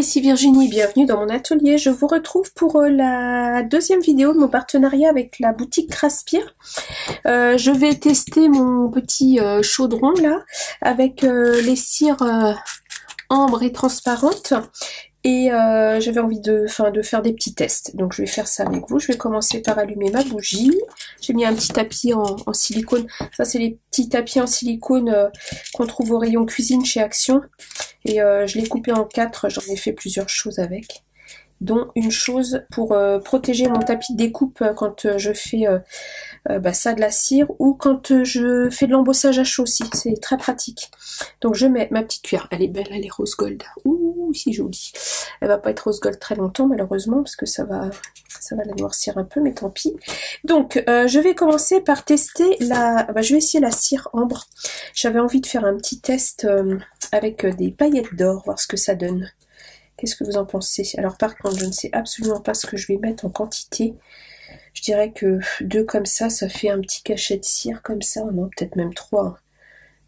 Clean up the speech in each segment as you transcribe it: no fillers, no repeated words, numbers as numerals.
ici Virginie, bienvenue dans mon atelier. Je vous retrouve pour la deuxième vidéo de mon partenariat avec la boutique Craspire. Je vais tester mon petit chaudron là avec les cires ambre et transparentes. Et j'avais envie de faire des petits tests, donc je vais faire ça avec vous. Je vais commencer par allumer ma bougie. J'ai mis un petit tapis en silicone. Ça, c'est les petits tapis en silicone qu'on trouve au rayon cuisine chez Action. Et je l'ai coupé en 4, j'en ai fait plusieurs choses avec. Dont une chose pour protéger mon tapis de découpe quand je fais ça de la cire ou quand je fais de l'embossage à chaud aussi. C'est très pratique. Donc je mets ma petite cuillère. Elle est belle, elle est rose gold. Ouh, si jolie. Elle va pas être rose gold très longtemps malheureusement parce que ça va la noircir un peu, mais tant pis. Donc je vais commencer par tester je vais essayer la cire ambre. J'avais envie de faire un petit test avec des paillettes d'or, voir ce que ça donne. Qu'est-ce que vous en pensez? Alors par contre, je ne sais absolument pas ce que je vais mettre en quantité. Je dirais que 2 comme ça fait un petit cachet de cire comme ça. Non, peut-être même 3.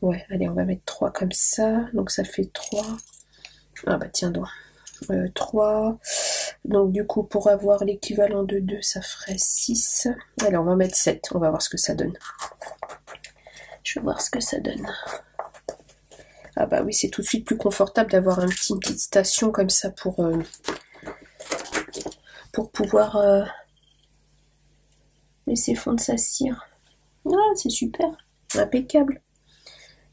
Ouais, allez, on va mettre 3 comme ça. Donc ça fait 3. Ah bah tiens donc. 3. Donc du coup, pour avoir l'équivalent de 2, ça ferait 6. Allez, on va mettre 7. On va voir ce que ça donne. Je vais voir ce que ça donne. Ah bah oui, c'est tout de suite plus confortable d'avoir une petite station comme ça pour pouvoir laisser fondre sa cire. Ah, c'est super, impeccable.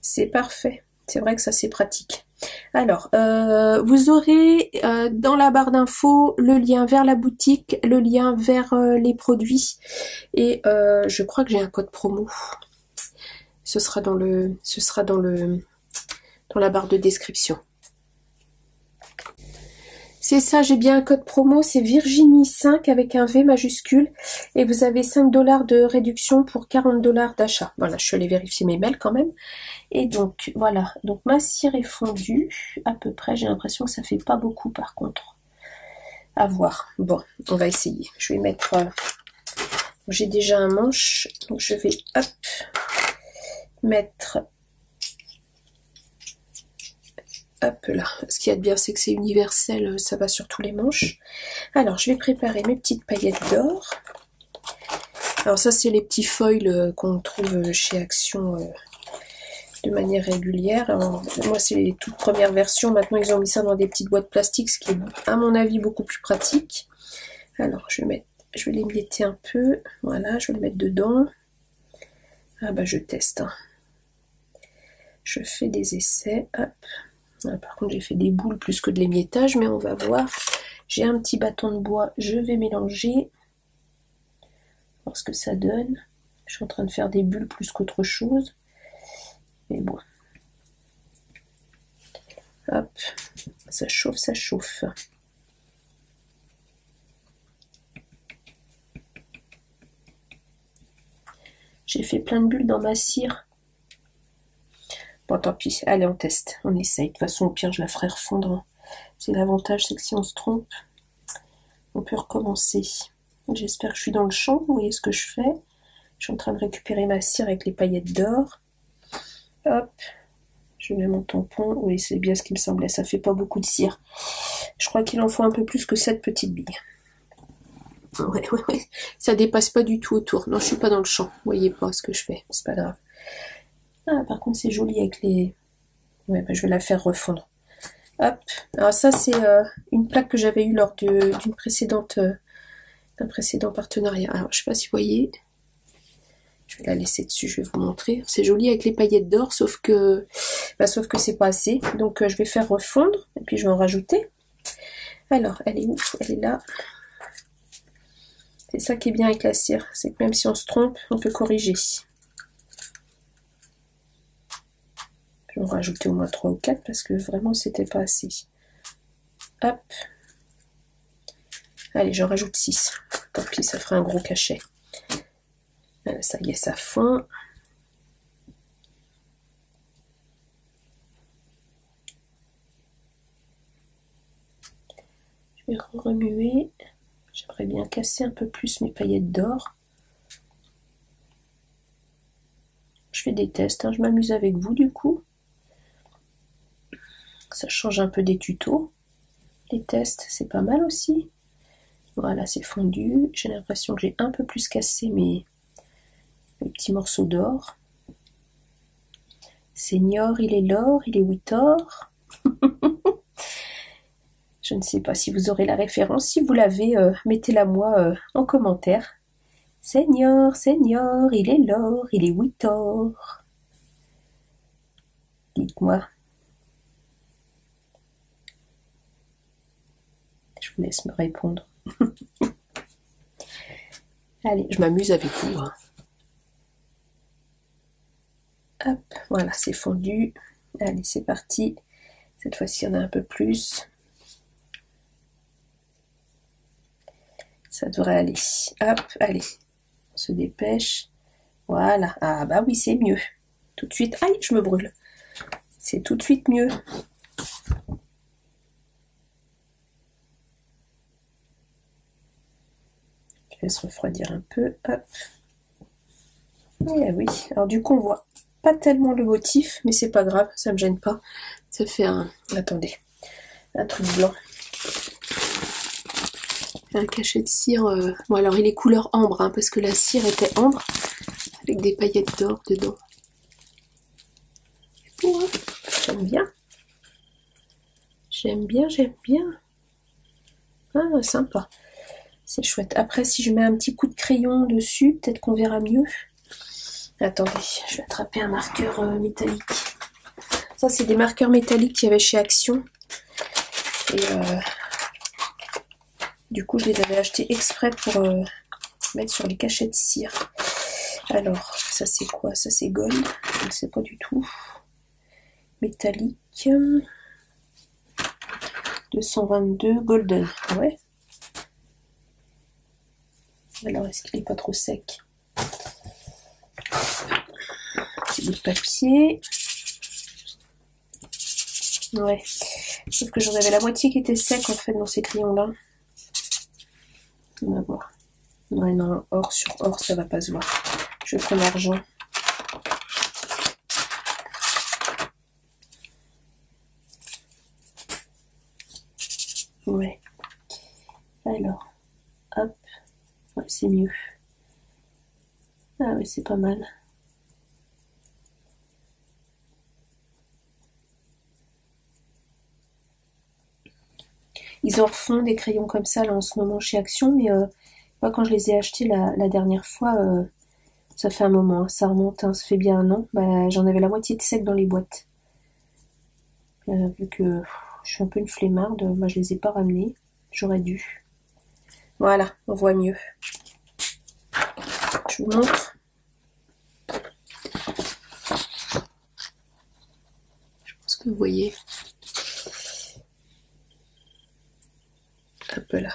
C'est parfait. C'est vrai que ça, c'est pratique. Alors, vous aurez dans la barre d'infos le lien vers la boutique, le lien vers les produits. Et je crois que j'ai un code promo. Ce sera dans la barre de description. C'est ça, j'ai bien un code promo, c'est Virginie5 avec un V majuscule et vous avez 5 $ de réduction pour 40 $ d'achat. Voilà, je suis allée vérifier mes mails quand même. Et donc, voilà, donc ma cire est fondue à peu près, j'ai l'impression que ça fait pas beaucoup par contre. À voir. Bon, on va essayer. Je vais mettre... j'ai déjà un manche, donc je vais, hop, mettre... Hop là, ce qu'il y a de bien c'est que c'est universel, ça va sur tous les manches. Alors je vais préparer mes petites paillettes d'or. Alors ça c'est les petits foils qu'on trouve chez Action de manière régulière. Alors, moi c'est les toutes premières versions, maintenant ils ont mis ça dans des petites boîtes plastiques, ce qui est à mon avis beaucoup plus pratique. Alors je vais les mietter un peu, voilà, je vais le mettre dedans. Ah bah je teste, hein. Je fais des essais, hop. Par contre j'ai fait des boules plus que de l'émiettage, mais on va voir. J'ai un petit bâton de bois, je vais mélanger, voir ce que ça donne. Je suis en train de faire des bulles plus qu'autre chose, mais bon. Hop, ça chauffe, ça chauffe. J'ai fait plein de bulles dans ma cire. Bon, tant pis, allez, on teste, on essaye. De toute façon, au pire, je la ferai refondre. C'est l'avantage, c'est que si on se trompe, on peut recommencer. J'espère que je suis dans le champ, vous voyez ce que je fais. Je suis en train de récupérer ma cire avec les paillettes d'or. Hop, je mets mon tampon. Oui, c'est bien ce qui me semblait, ça fait pas beaucoup de cire. Je crois qu'il en faut un peu plus que 7 petites billes. Ouais, ça dépasse pas du tout autour. Non, je suis pas dans le champ, vous voyez pas ce que je fais, c'est pas grave. Ah, par contre, c'est joli avec les... Ouais, bah, je vais la faire refondre. Hop. Alors ça, c'est une plaque que j'avais eue lors d'un précédent partenariat. Alors, je sais pas si vous voyez. Je vais la laisser dessus, je vais vous montrer. C'est joli avec les paillettes d'or, sauf que c'est pas assez. Donc, je vais faire refondre, et puis je vais en rajouter. Alors, elle est où? Elle est là. C'est ça qui est bien avec la cire. C'est que même si on se trompe, on peut corriger. Je vais en rajouter au moins 3 ou 4 parce que vraiment c'était pas assez. Hop. Allez, j'en rajoute 6. Tant pis, ça fera un gros cachet. Ça y est, ça fond. Je vais remuer. J'aimerais bien casser un peu plus mes paillettes d'or. Je fais des tests, hein. Je m'amuse avec vous du coup. Ça change un peu des tutos. les tests, c'est pas mal aussi. Voilà, c'est fondu. J'ai l'impression que j'ai un peu plus cassé mes petits morceaux d'or. Seigneur, il est l'or, il est 8 or. Je ne sais pas si vous aurez la référence. Si vous l'avez, mettez-la moi en commentaire. Seigneur, Seigneur, il est l'or, il est 8 or. Dites-moi. Je vous laisse me répondre. Allez, je m'amuse avec vous. Hein. Hop, voilà, c'est fondu. Allez, c'est parti. Cette fois-ci, il y en a un peu plus. Ça devrait aller. Hop, allez. On se dépêche. Voilà. Ah bah oui, c'est mieux. Tout de suite. Aïe, je me brûle. C'est tout de suite mieux. Je laisse refroidir un peu. Hop. Et oui. Alors du coup, on voit pas tellement le motif, mais c'est pas grave, ça me gêne pas. Ça fait un... Attendez. Un truc blanc. Un cachet de cire. Bon, alors il est couleur ambre, hein, parce que la cire était ambre, avec des paillettes d'or dedans. Ouais, j'aime bien. J'aime bien, j'aime bien. Ah, sympa. C'est chouette. Après, si je mets un petit coup de crayon dessus, peut-être qu'on verra mieux. Attendez, je vais attraper un marqueur métallique. Ça, c'est des marqueurs métalliques qu'il y avait chez Action. Et du coup, je les avais achetés exprès pour mettre sur les cachets de cire. Alors, ça c'est quoi? Ça c'est gold. Je ne sais pas du tout. Métallique. 222 golden. Ouais. Alors, est-ce qu'il n'est pas trop sec? Petit bout de papier. Ouais. Sauf que j'en avais la moitié qui était sec en fait dans ces crayons-là. On va voir. Ouais, non, or sur or, ça va pas se voir. Je prends l'argent. Ouais. Alors, hop. Ouais, c'est mieux. Ah ouais, c'est pas mal. Ils en refont des crayons comme ça là en ce moment chez Action, mais moi quand je les ai achetés la dernière fois, ça fait un moment, hein, ça remonte, hein, ça fait bien un an, bah, j'en avais la moitié de sec dans les boîtes. Vu que je suis un peu une flemmarde, moi je les ai pas ramenés, j'aurais dû. Voilà, on voit mieux. Je vous montre. Je pense que vous voyez. Un peu là.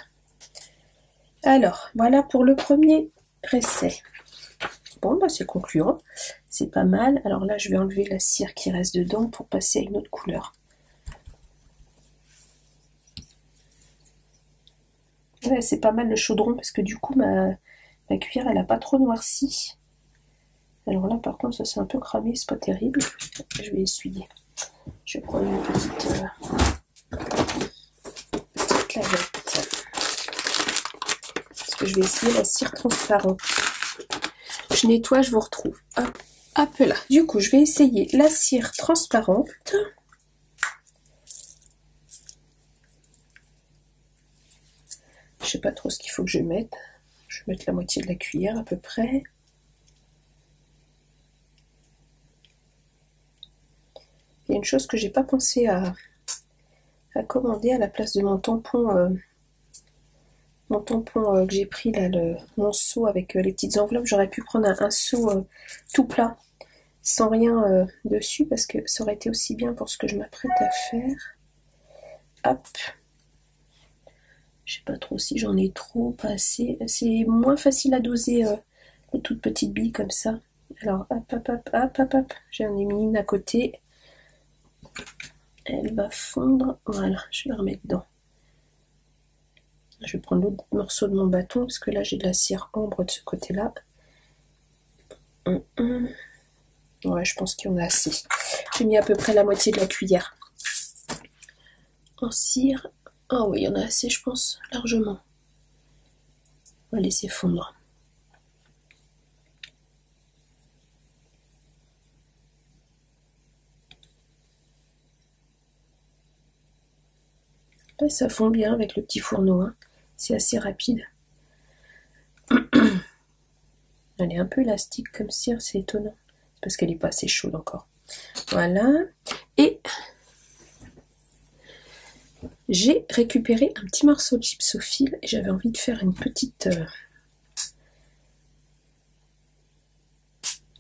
Alors, voilà pour le premier essai. Bon, bah c'est concluant. C'est pas mal. Alors là, je vais enlever la cire qui reste dedans pour passer à une autre couleur. Ouais, c'est pas mal le chaudron parce que du coup, ma cuillère, elle a pas trop noirci. Alors là, par contre, ça c'est un peu cramé, c'est pas terrible. Je vais essuyer. Je vais prendre une petite lavette. Parce que je vais essayer la cire transparente. Je nettoie, je vous retrouve. Hop, hop là. Du coup, je vais essayer la cire transparente. Je sais pas trop ce qu'il faut que je mette. Je vais mettre la moitié de la cuillère à peu près. Il y a une chose que j'ai pas pensé à commander à la place de mon tampon. Que j'ai pris là, mon seau avec les petites enveloppes. J'aurais pu prendre un seau tout plat, sans rien dessus, parce que ça aurait été aussi bien pour ce que je m'apprête à faire. Hop. Je sais pas trop si j'en ai trop, pas assez. C'est moins facile à doser les toutes petites billes comme ça. Alors hop, hop, hop, hop, hop, hop. J'en ai mis une à côté. Elle va fondre. Voilà, je vais la remettre dedans. Je vais prendre l'autre morceau de mon bâton parce que là j'ai de la cire ambre de ce côté-là. Ouais, je pense qu'il y en a assez. J'ai mis à peu près la moitié de la cuillère en cire. Ah oui, il y en a assez, je pense, largement. On va laisser fondre. Là, ça fond bien avec le petit fourneau, hein. C'est assez rapide. Elle est un peu élastique comme cire, c'est étonnant. C'est parce qu'elle n'est pas assez chaude encore. Voilà. Et j'ai récupéré un petit morceau de gypsophile et j'avais envie de faire une petite...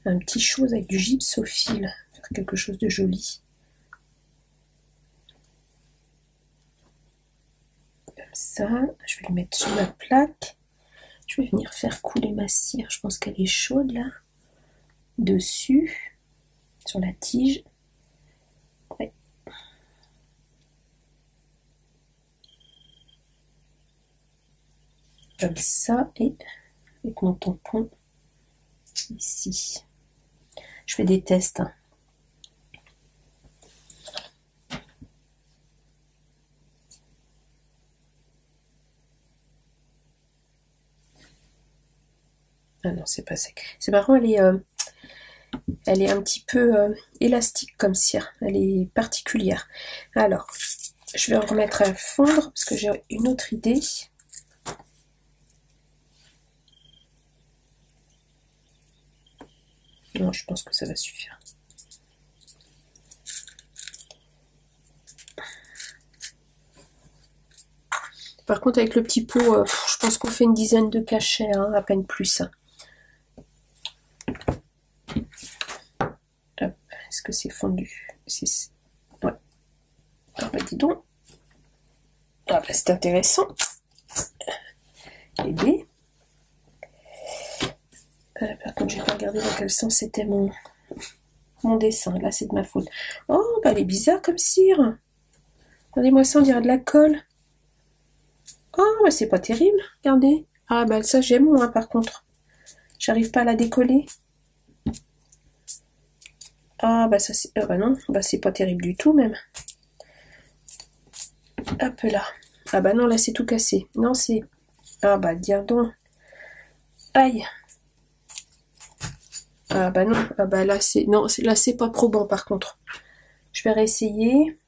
un petit chose avec du gypsophile. Faire quelque chose de joli. Comme ça. Je vais le mettre sur la plaque. Je vais venir faire couler ma cire. Je pense qu'elle est chaude là. Dessus. Sur la tige. Ouais. Comme ça. Et avec mon tampon ici. Je fais des tests. Hein. Ah non, c'est pas sec. C'est marrant, elle est un petit peu élastique comme cire. Elle est particulière. Alors, je vais en remettre à fondre parce que j'ai une autre idée. Non, je pense que ça va suffire. Par contre, avec le petit pot, je pense qu'on fait une dizaine de cachets, hein, à peine plus. Est-ce que c'est fondu? Ouais. Ah bah dis donc. Ah bah c'est intéressant. Et B. Par contre, j'ai pas regardé dans quel sens c'était mon dessin. Là, c'est de ma faute. Oh, bah elle est bizarre comme cire. Regardez-moi ça, on dirait de la colle. Oh, bah c'est pas terrible. Regardez. Ah bah ça, j'aime moins par contre. J'arrive pas à la décoller. Ah bah ça c'est... Ah bah non, bah c'est pas terrible du tout même. Hop là. Ah bah non, là c'est tout cassé. Non, c'est... Ah bah dire donc. Aïe. Ah bah non. Ah bah là c'est... Non, là c'est pas probant par contre. Je vais réessayer.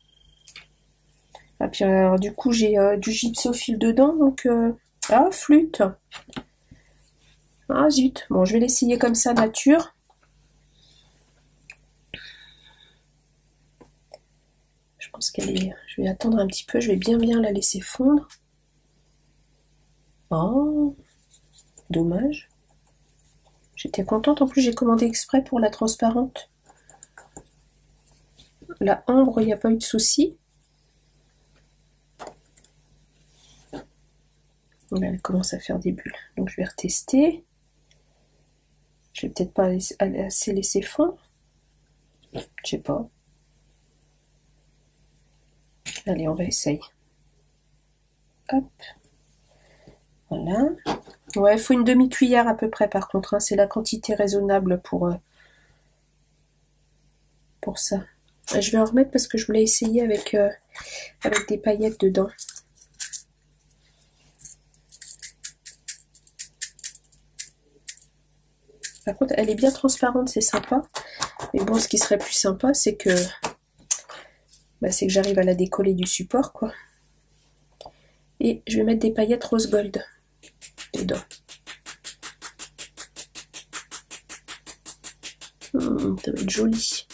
Ah puis alors du coup j'ai du gypsophile dedans, donc... Ah, flûte. Ah zut. Bon, je vais l'essayer comme ça, nature. Je pense qu'elle est... Je vais attendre un petit peu, je vais bien la laisser fondre. Oh, dommage. J'étais contente, en plus j'ai commandé exprès pour la transparente. La ambre, il n'y a pas eu de souci. Là, elle commence à faire des bulles. Donc je vais retester. Je vais peut-être pas assez laisser fondre. Je sais pas. Allez, on va essayer. Hop. Voilà. Ouais, il faut une demi-cuillère à peu près par contre. Hein. C'est la quantité raisonnable pour ça. Je vais en remettre parce que je voulais essayer avec des paillettes dedans. Par contre, elle est bien transparente, c'est sympa. Mais bon, ce qui serait plus sympa, c'est que j'arrive à la décoller du support, quoi. Et je vais mettre des paillettes rose gold dedans. Ça va être joli.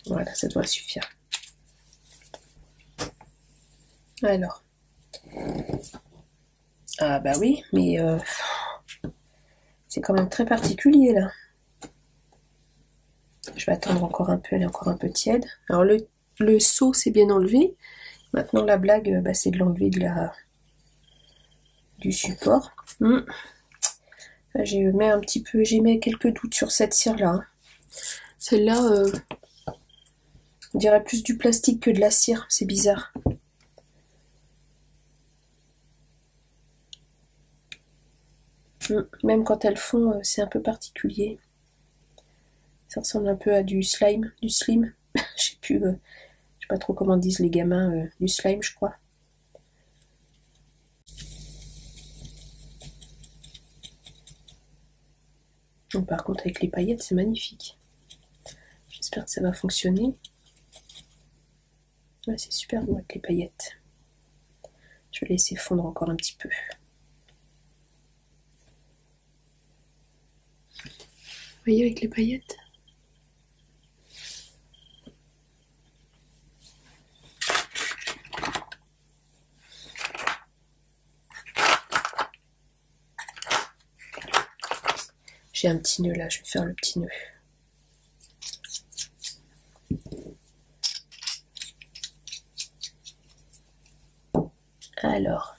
Voilà, ça doit suffire. Alors. Ah bah oui, mais c'est quand même très particulier là. Je vais attendre encore un peu, elle est encore un peu tiède. Alors le seau c'est bien enlevé. Maintenant la blague, c'est de l'enlever du support. Là, j'ai mis quelques doutes sur cette cire là. Hein. Celle-là, on dirait plus du plastique que de la cire, c'est bizarre. Même quand elles fond, c'est un peu particulier. Ça ressemble un peu à du slime. Je sais plus. sais pas trop comment disent les gamins du slime, je crois. Donc, par contre, avec les paillettes, c'est magnifique. J'espère que ça va fonctionner. Ouais, c'est super beau avec les paillettes. Je vais laisser fondre encore un petit peu. Vous voyez avec les paillettes? J'ai un petit nœud là, je vais faire le petit nœud. Alors,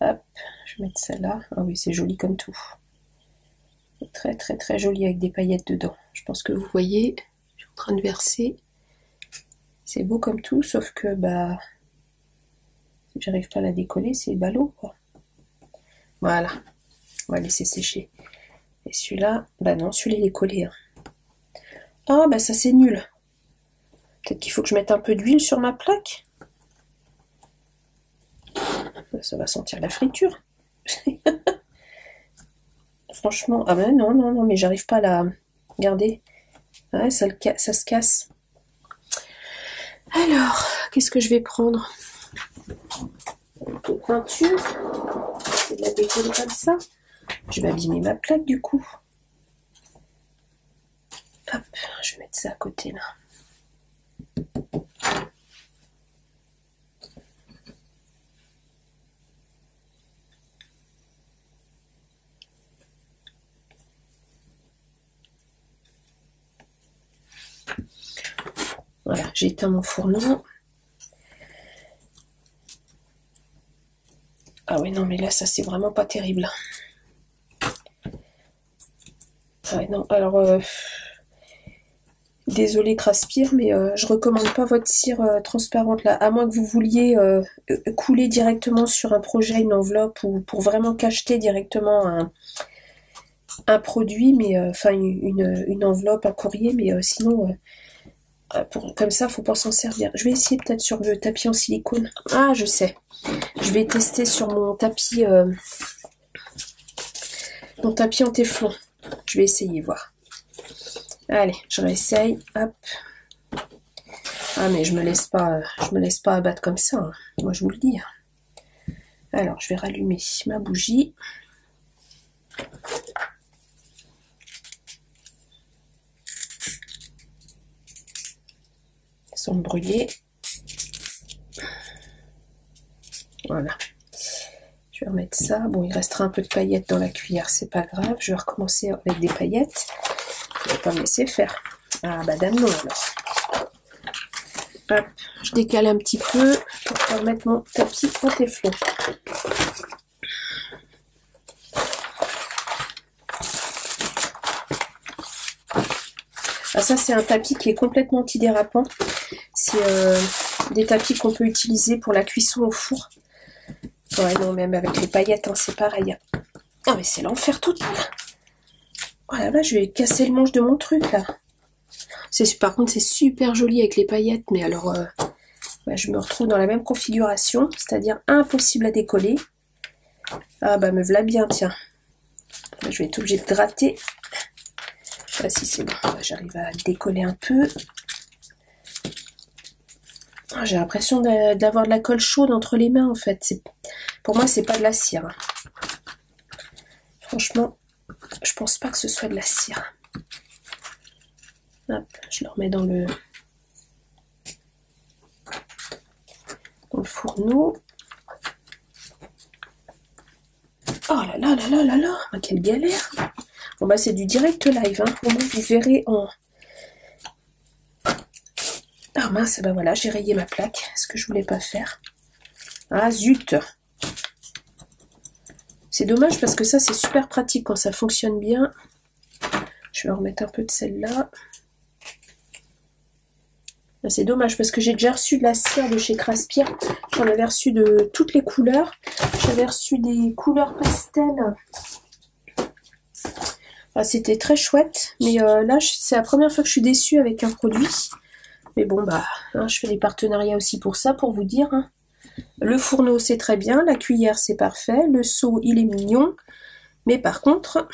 hop, je vais mettre ça là. Ah oui, c'est joli comme tout. Très très très joli avec des paillettes dedans. Je pense que vous voyez, je suis en train de verser. C'est beau comme tout, sauf que bah, si j'arrive pas à la décoller, c'est ballot quoi. Voilà, on va laisser sécher. Et celui-là, bah non, celui-là il est collé. Hein. Ah bah ça c'est nul. Peut-être qu'il faut que je mette un peu d'huile sur ma plaque. Ça va sentir la friture. Franchement, ah ben non, non, non, mais j'arrive pas à la... Regardez. Ouais, ça se casse. Alors, qu'est-ce que je vais prendre? Un peu de peinture. Je vais la décoller comme ça. Je vais abîmer ma plaque du coup. Hop, je vais mettre ça à côté là. Voilà, j'ai éteint mon fourneau. Ah oui, non, mais là, ça, c'est vraiment pas terrible. Ah ouais, non, alors... Désolée Craspire, mais je recommande pas votre cire transparente là, à moins que vous vouliez couler directement sur un projet, une enveloppe, ou pour vraiment cacheter directement un produit, mais enfin une enveloppe, un courrier, mais sinon comme ça, faut pas s'en servir. Je vais essayer peut-être sur le tapis en silicone. Ah, je sais. Je vais tester sur mon tapis en téflon. Je vais essayer voir. Allez, je réessaye. Hop. Ah mais je me laisse pas abattre comme ça. Hein. Moi je vous le dis. Alors je vais rallumer ma bougie. Sans me brûler. Voilà. Je vais remettre ça. Bon, il restera un peu de paillettes dans la cuillère, c'est pas grave. Je vais recommencer avec des paillettes. Je vais pas me laisser faire. Ah bah dame non alors. Hop, je décale un petit peu pour pouvoir mettre mon tapis en téflon. Ah, ça c'est un tapis qui est complètement antidérapant. C'est des tapis qu'on peut utiliser pour la cuisson au four. Ouais non, même avec les paillettes, hein, c'est pareil. Ah mais c'est l'enfer total. Oh là là, je vais casser le manche de mon truc là. Par contre c'est super joli avec les paillettes, mais alors bah, je me retrouve dans la même configuration, c'est-à-dire impossible à décoller. Ah bah me voilà bien, tiens. Je vais être obligée de gratter. Ah si c'est bon, j'arrive à décoller un peu. Ah, j'ai l'impression d'avoir de la colle chaude entre les mains en fait. Pour moi c'est pas de la cire. Franchement, je pense pas que ce soit de la cire. Hop, je le remets dans le fourneau. Oh là là là là là là, ah, quelle galère. Bon bah c'est du direct live, hein. Au moins vous verrez en... Ah mince, bah voilà, j'ai rayé ma plaque, ce que je voulais pas faire. Ah zut. C'est dommage parce que ça c'est super pratique quand ça fonctionne bien. Je vais en remettre un peu de celle-là. C'est dommage parce que j'ai déjà reçu de la cire de chez Craspire. J'en avais reçu de toutes les couleurs. J'avais reçu des couleurs pastel. Ah, c'était très chouette. Mais là, c'est la première fois que je suis déçue avec un produit. Mais bon, bah, hein, je fais des partenariats aussi pour ça, pour vous dire. Hein. Le fourneau, c'est très bien. La cuillère, c'est parfait. Le seau, il est mignon. Mais par contre,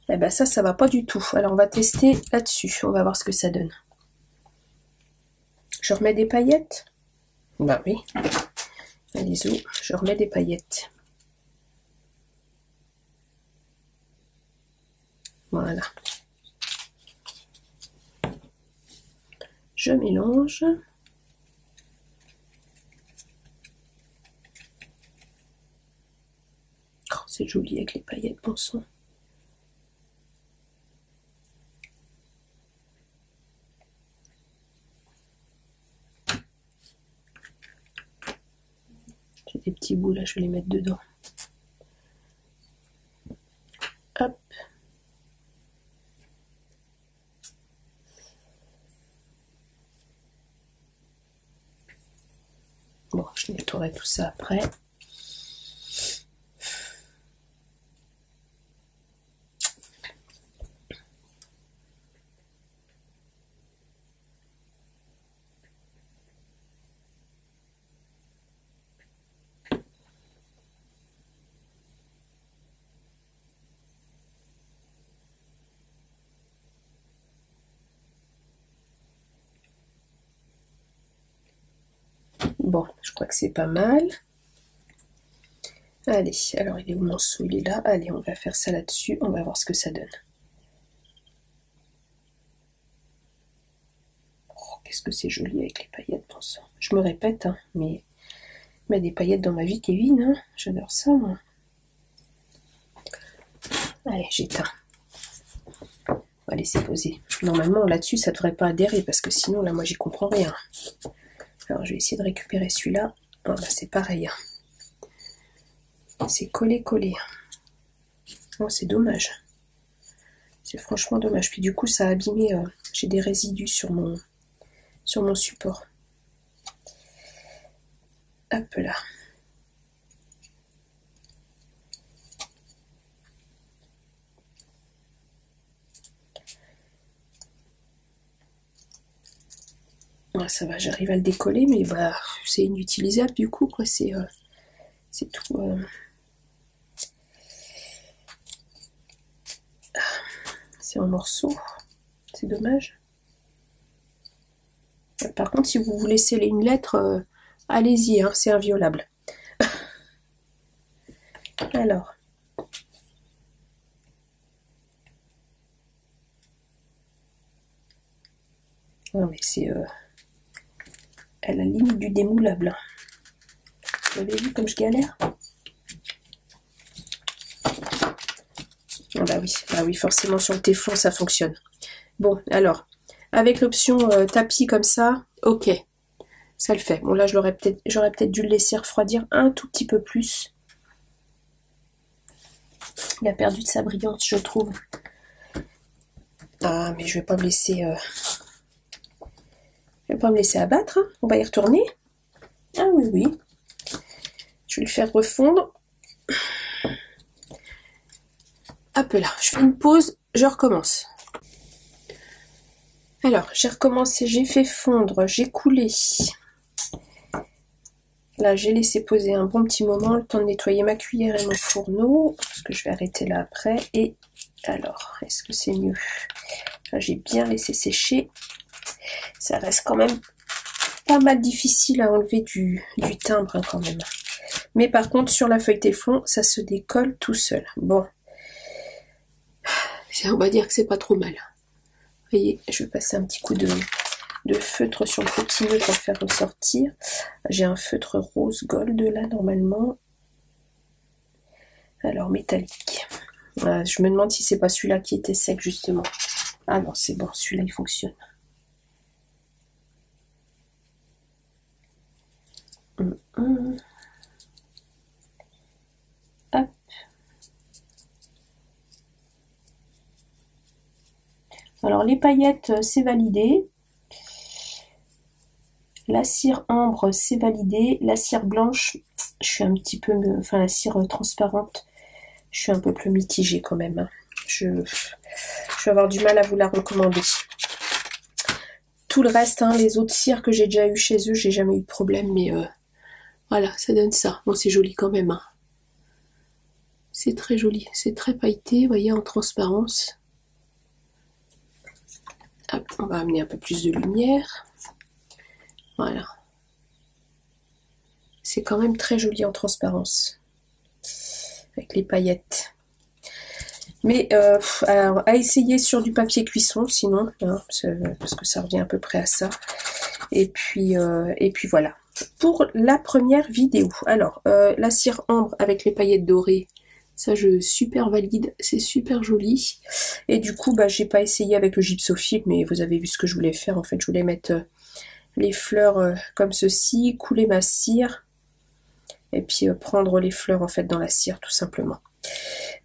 eh ben ça va pas du tout. Alors, on va tester là-dessus. On va voir ce que ça donne. Je remets des paillettes. Bah oui. Allez-y, je remets des paillettes. Voilà. Je mélange. Oh, c'est joli avec les paillettes, bon sang. J'ai des petits bouts là, je vais les mettre dedans. Hop. Bon, je nettoierai tout ça après. Bon, je crois que c'est pas mal. Allez, alors il est où mon seau? Il est là. Allez, on va faire ça là-dessus. On va voir ce que ça donne. Oh, qu'est-ce que c'est joli avec les paillettes, pour ça. Je me répète, hein, mais mettre des paillettes dans ma vie, Kevin, hein, j'adore ça, moi. Allez, j'éteins. On va laisser poser. Normalement, là-dessus, ça devrait pas adhérer, parce que sinon, là, moi, j'y comprends rien. Alors, je vais essayer de récupérer celui-là. Oh, là, c'est pareil. C'est collé. Oh, c'est dommage. C'est franchement dommage. Puis du coup, ça a abîmé. J'ai des résidus sur mon support. Hop là. Ouais, ça va, j'arrive à le décoller, mais bah, c'est inutilisable du coup, quoi. C'est tout. C'est en morceaux. C'est dommage. Par contre, si vous voulez sceller une lettre, allez-y, hein, c'est inviolable. Alors. Non, mais c'est à la limite du démoulable. Vous avez vu comme je galère? Oh, bah oui, forcément sur le téflon ça fonctionne. Bon, alors, avec l'option tapis comme ça, ok, ça le fait. Bon là j'aurais peut-être dû le laisser refroidir un tout petit peu plus. Il a perdu de sa brillance, je trouve. Ah, mais je vais pas me laisser... Je vais pas me laisser abattre, hein. On va y retourner. Ah oui. Je vais le faire refondre. Hop là, je fais une pause, je recommence. Alors, j'ai recommencé, j'ai fait fondre, j'ai coulé. Là, j'ai laissé poser un bon petit moment, le temps de nettoyer ma cuillère et mon fourneau, parce que je vais arrêter là après. Et alors, est-ce que c'est mieux? Là, j'ai bien laissé sécher. Ça reste quand même pas mal difficile à enlever du timbre, hein, quand même. Mais par contre, sur la feuille téflon, ça se décolle tout seul. Bon. On va dire que c'est pas trop mal. Vous voyez, je vais passer un petit coup de feutre sur le petit nœud pour le faire ressortir. J'ai un feutre rose gold là, normalement. Alors, métallique. Voilà, je me demande si c'est pas celui-là qui était sec, justement. Ah non, c'est bon, celui-là, il fonctionne. Hop. Alors les paillettes, c'est validé. La cire ambre, c'est validé. La cire blanche, je suis un petit peu... Enfin, la cire transparente, je suis un peu plus mitigée quand même. Hein. Je vais avoir du mal à vous la recommander. tout le reste, hein, les autres cires que j'ai déjà eu chez eux, j'ai jamais eu de problème, mais voilà, ça donne ça. Bon, c'est joli quand même, hein. C'est très joli, c'est très pailleté, vous voyez, en transparence. Hop, on va amener un peu plus de lumière. Voilà. C'est quand même très joli en transparence. Avec les paillettes. Mais alors, à essayer sur du papier cuisson, sinon, hein, parce que ça revient à peu près à ça. Et puis voilà. Pour la première vidéo, alors, la cire ambre avec les paillettes dorées, ça je super valide, c'est super joli. Et du coup, bah, j'ai pas essayé avec le gypsophile, mais vous avez vu ce que je voulais faire. En fait, je voulais mettre les fleurs comme ceci, couler ma cire, et puis prendre les fleurs en fait dans la cire, tout simplement.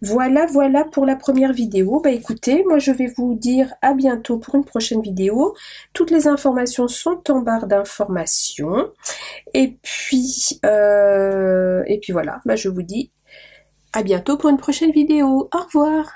Voilà, voilà pour la première vidéo. Bah écoutez, moi je vais vous dire à bientôt pour une prochaine vidéo. Toutes les informations sont en barre d'informations. Et puis voilà, bah je vous dis à bientôt pour une prochaine vidéo. Au revoir.